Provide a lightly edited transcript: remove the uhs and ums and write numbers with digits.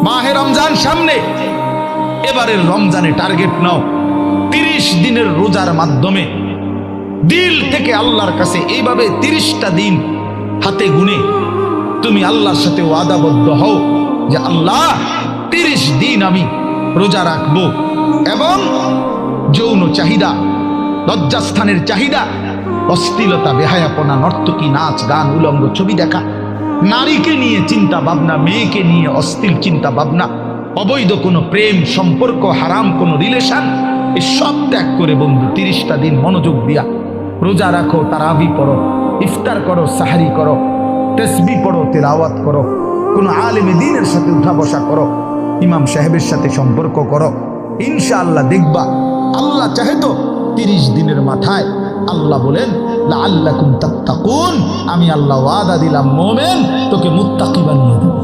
মাহে রমজান সামনে, এবারের রমজানে টার্গেট নাও 30 দিনের রোজার মাধ্যমে দিল থেকে আল্লাহর কাছে এইভাবে 30টা দিন হাতে গুনে তুমি আল্লাহর সাথে ওয়াদাবদ্ধ হও যে আল্লাহ 30 দিন আমি রোজা রাখবো। এবং যৌন চাহিদা, লজ্জাস্থানের চাহিদা, অশ্লীলতা, বেহায়াপনা, নর্তকী, নাচ গান, উলঙ্গ ছবি দেখা, নারীকে নিয়ে চিন্তা ভাবনা, মেয়েকে নিয়ে অশ্লীল চিন্তা ভাবনা, অবৈধ কোনো প্রেম সম্পর্ক, হারাম কোনো রিলেশন, এই সব ত্যাগ করে বন্ধু 30টা দিন মনোযোগ দিয়া রোজা রাখো, তারাবি পড়ো, ইফতার করো, সাহারি করো, তাসবিহ পড়ো, তেলাওয়াত করো, কোনো আলেমে দ্বীনের সাথে উঠা বসা করো, ইমাম সাহেবের সাথে সম্পর্ক করো। ইনশাআল্লাহ দেখবা আল্লাহ চাহে তো 30 দিনের মাথায় আল্লাহ বলেন লাআল্লাকুম তাত্তাকুন, আমি আল্লাহ ওয়াদা দিলাম মোমেন তোকে মুত্তাকি বানিয়ে দেব।